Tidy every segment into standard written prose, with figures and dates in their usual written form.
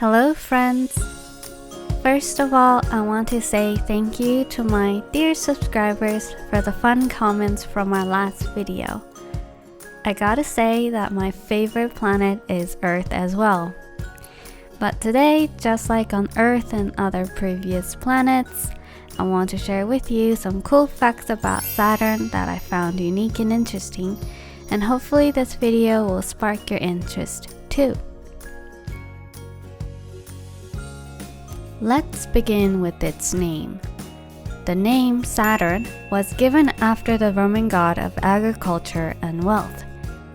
Hello friends! First of all, I want to say thank you to my dear subscribers for the fun comments from my last video. I gotta say that my favorite planet is Earth as well. But today, just like on Earth and other previous planets, I want to share with you some cool facts about Saturn that I found unique and interesting, and hopefully this video will spark your interest too. Let's begin with its name. The name Saturn was given after the Roman god of agriculture and wealth,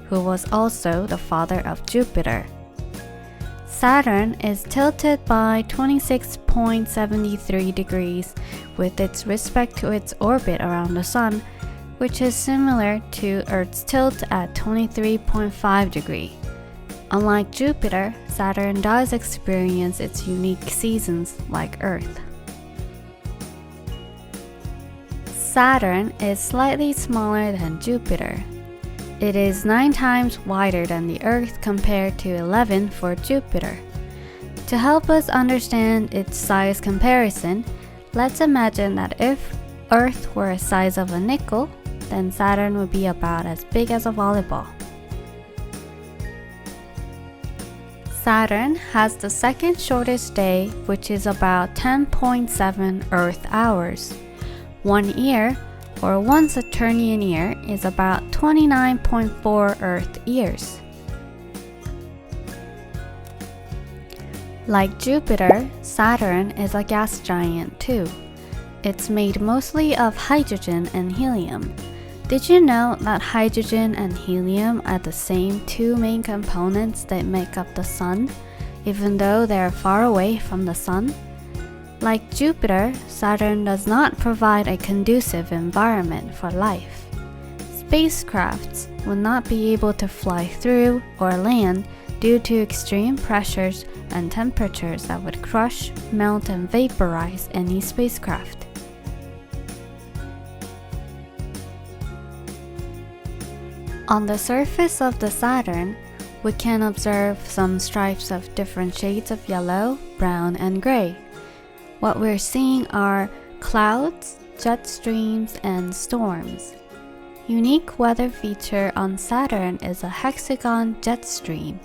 who was also the father of Jupiter. Saturn is tilted by 26.73 degrees with its respect to its orbit around the Sun, which is similar to Earth's tilt at 23.5 degrees. Unlike Jupiter, Saturn does experience its unique seasons like Earth. Saturn is slightly smaller than Jupiter. It is 9 times wider than the Earth compared to 11 for Jupiter. To help us understand its size comparison, let's imagine that if Earth were the size of a nickel, then Saturn would be about as big as a volleyball. Saturn has the second shortest day, which is about 10.7 Earth hours. 1 year, or one Saturnian year, is about 29.4 Earth years. Like Jupiter, Saturn is a gas giant too. It's made mostly of hydrogen and helium. Did you know that hydrogen and helium are the same 2 main components that make up the Sun, even though they are far away from the Sun? Like Jupiter, Saturn does not provide a conducive environment for life. Spacecrafts would not be able to fly through or land due to extreme pressures and temperatures that would crush, melt, and vaporize any spacecraft. On the surface of the Saturn, we can observe some stripes of different shades of yellow, brown, and gray. What we're seeing are clouds, jet streams, and storms. Unique weather feature on Saturn is a Hexagon Jet stream,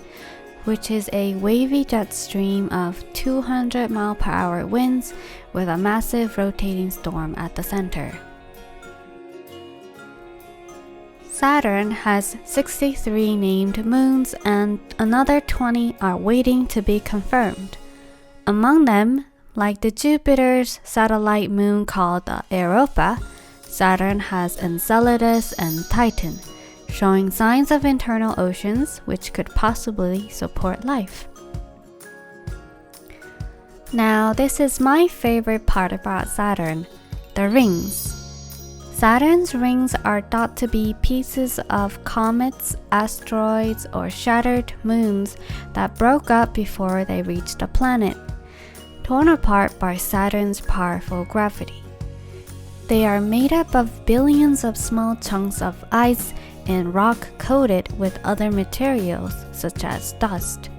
which is a wavy jet stream of 200 mile/hour winds with a massive rotating storm at the center. Saturn has 63 named moons and another 20 are waiting to be confirmed. Among them, like the Jupiter's satellite moon called Europa, Saturn has Enceladus and Titan, showing signs of internal oceans which could possibly support life. Now, this is my favorite part about Saturn, the rings. Saturn's rings are thought to be pieces of comets, asteroids, or shattered moons that broke up before they reached the planet, torn apart by Saturn's powerful gravity. They are made up of billions of small chunks of ice and rock coated with other materials such as dust.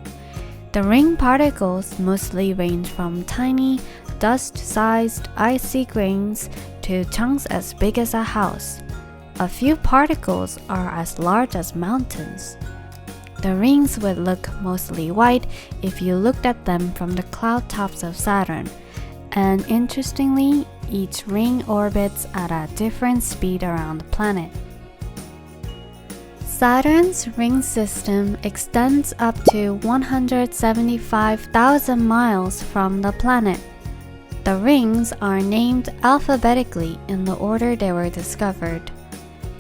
The ring particles mostly range from tiny, dust-sized icy grains to chunks as big as a house. A few particles are as large as mountains. The rings would look mostly white if you looked at them from the cloud tops of Saturn, and interestingly, each ring orbits at a different speed around the planet. Saturn's ring system extends up to 175,000 miles from the planet. The rings are named alphabetically in the order they were discovered.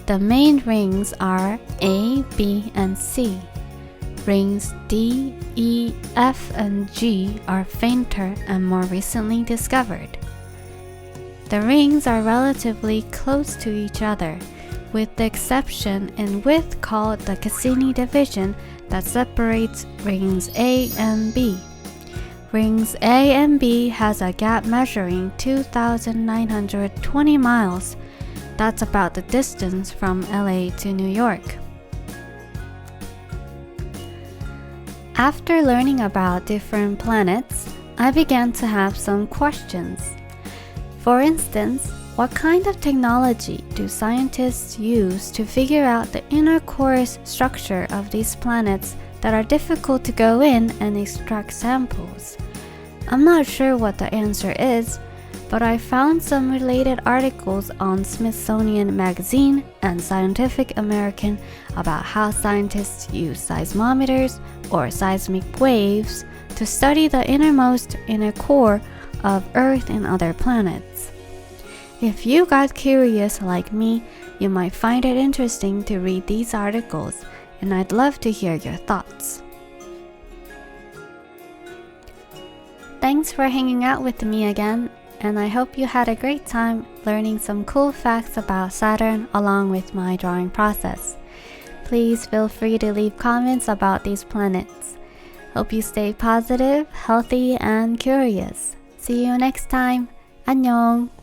The main rings are A, B, and C. Rings D, E, F, and G are fainter and more recently discovered. The rings are relatively close to each other, with the exception in width called the Cassini Division that separates rings A and B. Rings A and B has a gap measuring 2,920 miles. That's about the distance from LA to New York. After learning about different planets, I began to have some questions. For instance, what kind of technology do scientists use to figure out the inner core structure of these planets that are difficult to go in and extract samples? I'm not sure what the answer is, but I found some related articles on Smithsonian Magazine and Scientific American about how scientists use seismometers or seismic waves to study the inner core of Earth and other planets. If you got curious like me, you might find it interesting to read these articles, and I'd love to hear your thoughts. Thanks for hanging out with me again, and I hope you had a great time learning some cool facts about Saturn along with my drawing process. Please feel free to leave comments about these planets. Hope you stay positive, healthy, and curious. See you next time. 안녕.